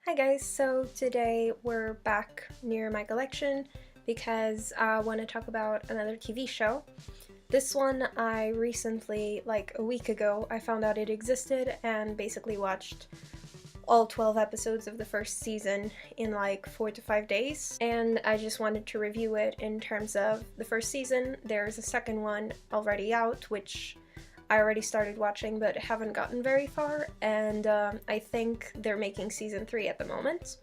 Hi guys, so today we're back near my collection because I want to talk about another TV show. This one I recently, like a week ago, I found out it existed and basically watched all 12 episodes of the first season in like 4 to 5 days, and I just wanted to review it in terms of the first season. There's a second one already out, which I already started watching but haven't gotten very far, and I think they're making season 3 at the moment.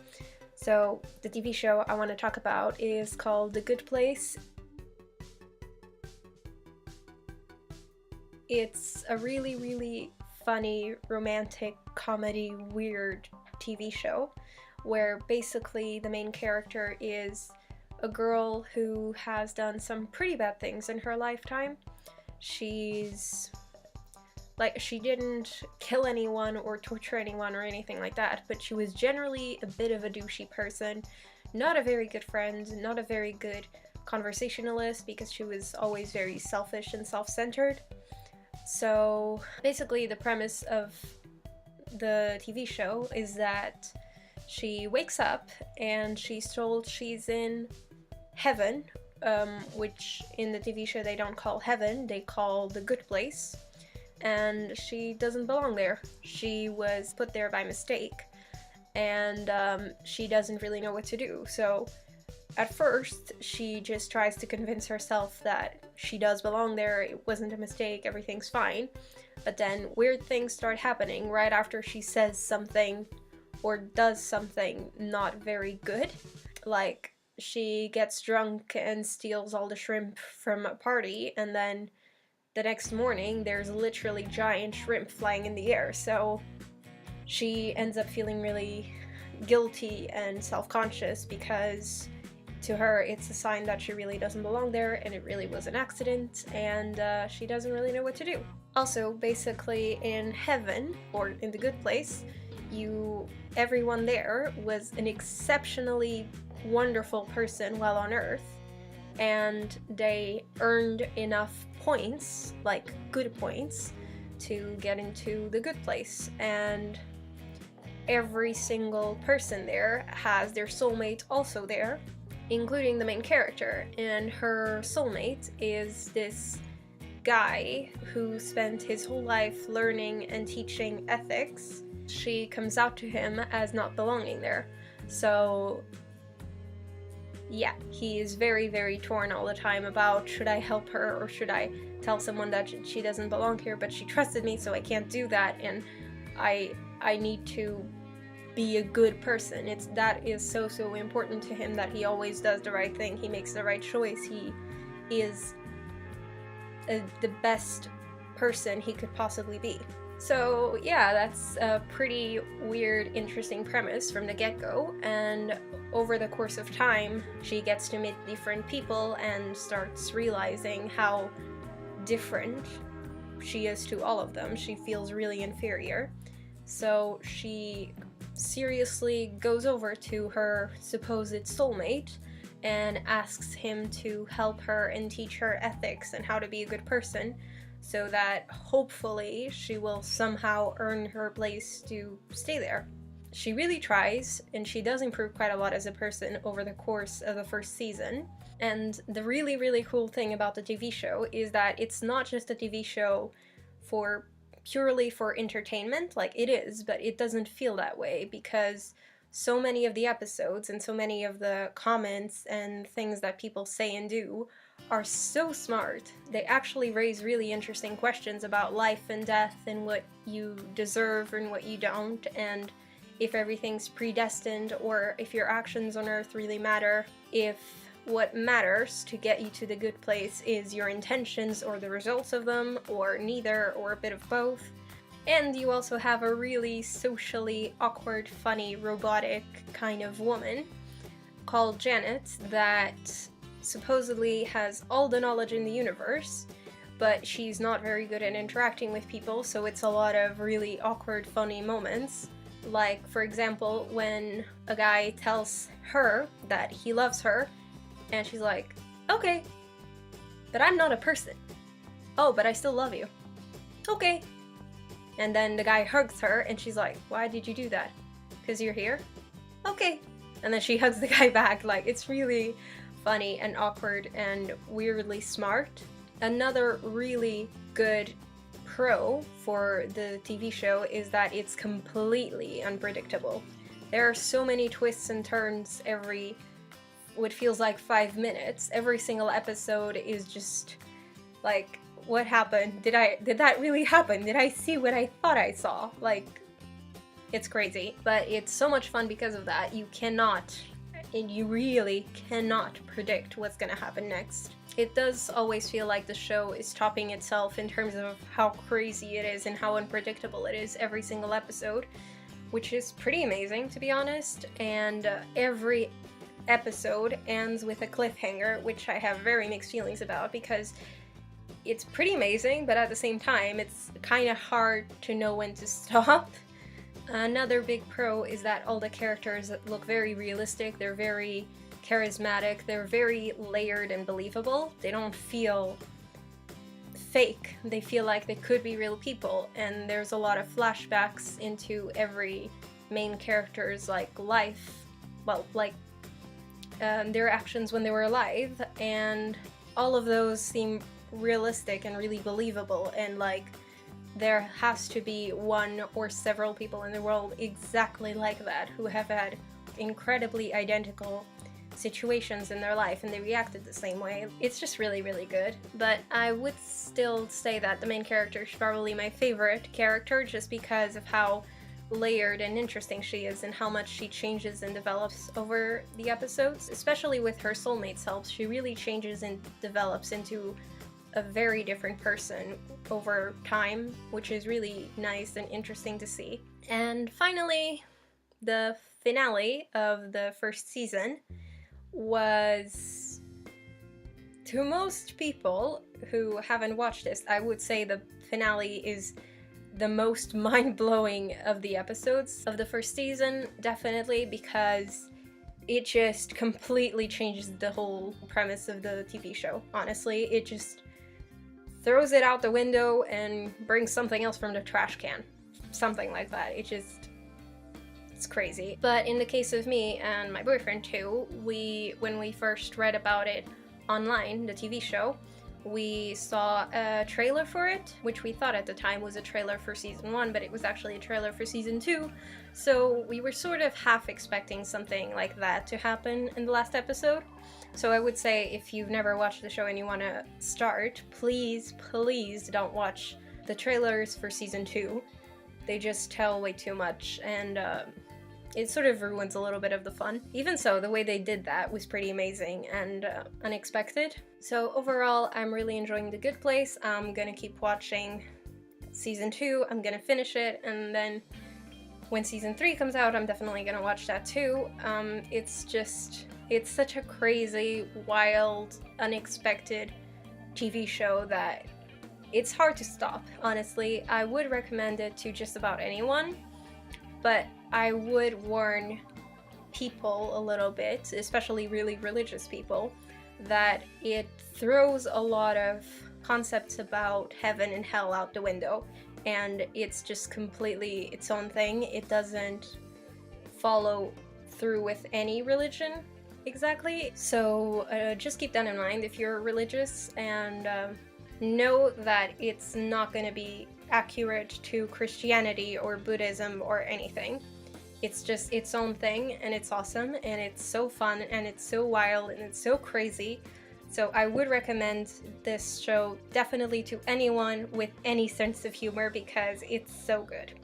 So the TV show I want to talk about is called The Good Place. It's a really funny, romantic, comedy, weird TV show where basically the main character is a girl who has done some pretty bad things in her lifetime. She didn't kill anyone or torture anyone or anything like that, but she was generally a bit of a douchey person, not a very good friend, not a very good conversationalist because she was always very selfish and self-centered. So basically the premise of the TV show is that she wakes up and she's told she's in heaven, which in the TV show they don't call heaven, they call the good place. And she doesn't belong there. She was put there by mistake, and she doesn't really know what to do. So at first, she just tries to convince herself that she does belong there, it wasn't a mistake, everything's fine. But then weird things start happening right after she says something or does something not very good. Like, she gets drunk and steals all the shrimp from a party, and then the next morning, there's literally giant shrimp flying in the air, so she ends up feeling really guilty and self-conscious because to her it's a sign that she really doesn't belong there and it really was an accident, and she doesn't really know what to do. Also, basically in heaven, or in the good place, everyone there was an exceptionally wonderful person while on Earth, and they earned enough points, like good points, to get into the good place. And every single person there has their soulmate also there, including the main character, and her soulmate is this guy who spent his whole life learning and teaching ethics. She comes out to him as not belonging there, so yeah, he is very torn all the time about, should I help her or should I tell someone that she doesn't belong here, but she trusted me so I can't do that, and I need to be a good person. That is so important to him, that he always does the right thing, he makes the right choice, he is the best person he could possibly be. So yeah, that's a pretty weird, interesting premise from the get-go, and over the course of time, she gets to meet different people and starts realizing how different she is to all of them. She feels really inferior. So she seriously goes over to her supposed soulmate and asks him to help her and teach her ethics and how to be a good person, so that hopefully she will somehow earn her place to stay there. She really tries, and she does improve quite a lot as a person over the course of the first season. And the really cool thing about the TV show is that it's not just a TV show purely for entertainment, like it is, but it doesn't feel that way because so many of the episodes and so many of the comments and things that people say and do are so smart. They actually raise really interesting questions about life and death and what you deserve and what you don't, and if everything's predestined or if your actions on Earth really matter, if what matters to get you to the good place is your intentions or the results of them, or neither, or a bit of both. And you also have a really socially awkward, funny, robotic kind of woman called Janet that supposedly has all the knowledge in the universe, but she's not very good at interacting with people, so it's a lot of really awkward, funny moments. Like, for example, when a guy tells her that he loves her, and she's like, okay, but I'm not a person. Oh, but I still love you. Okay. And then the guy hugs her, and she's like, why did you do that? Because you're here? okay. And then she hugs the guy back. Like, it's really funny and awkward and weirdly smart. Another really good pro for the TV show is that it's completely unpredictable. There are so many twists and turns every what feels like 5 minutes. Every single episode is just like, what happened? Did that really happen? Did I see what I thought I saw? Like, it's crazy. But it's so much fun because of that. You really cannot predict what's gonna happen next. It does always feel like the show is topping itself in terms of how crazy it is and how unpredictable it is every single episode, which is pretty amazing, to be honest. And every episode ends with a cliffhanger, which I have very mixed feelings about, because it's pretty amazing, but at the same time, it's kind of hard to know when to stop. Another big pro is that all the characters look very realistic, they're very charismatic, they're very layered and believable. They don't feel fake, they feel like they could be real people, and there's a lot of flashbacks into every main character's life, their actions when they were alive, and all of those seem realistic and really believable, and there has to be one or several people in the world exactly like that who have had incredibly identical situations in their life and they reacted the same way. It's just really, really good. But I would still say that the main character is probably my favorite character, just because of how layered and interesting she is and how much she changes and develops over the episodes. Especially with her soulmate's help, she really changes and develops into a very different person over time, which is really nice and interesting to see. And finally, the finale of the first season was, to most people who haven't watched this, I would say the finale is the most mind-blowing of the episodes of the first season, definitely, because it just completely changes the whole premise of the TV show. Honestly, it just throws it out the window and brings something else from the trash can. Something like that. It's crazy. But in the case of me and my boyfriend too, when we first read about it online, the TV show, we saw a trailer for it, which we thought at the time was a trailer for season 1, but it was actually a trailer for season 2. So we were sort of half expecting something like that to happen in the last episode. So I would say if you've never watched the show and you want to start, please don't watch the trailers for season 2. They just tell way too much, and it sort of ruins a little bit of the fun. Even so, the way they did that was pretty amazing and unexpected. So overall, I'm really enjoying The Good Place. I'm gonna keep watching season 2, I'm gonna finish it, and then when season 3 comes out, I'm definitely gonna watch that too. It's such a crazy, wild, unexpected TV show that it's hard to stop, honestly. I would recommend it to just about anyone, but I would warn people a little bit, especially really religious people, that it throws a lot of concepts about heaven and hell out the window, and it's just completely its own thing. It doesn't follow through with any religion exactly. So just keep that in mind if you're religious, and know that it's not going to be accurate to Christianity or Buddhism or anything. It's just its own thing, and it's awesome, and it's so fun, and it's so wild, and it's so crazy. So I would recommend this show definitely to anyone with any sense of humor, because it's so good.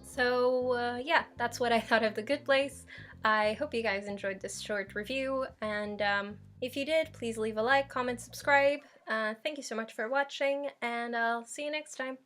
So yeah, that's what I thought of The Good Place. I hope you guys enjoyed this short review, and if you did, please leave a like, comment, subscribe. Thank you so much for watching, and I'll see you next time.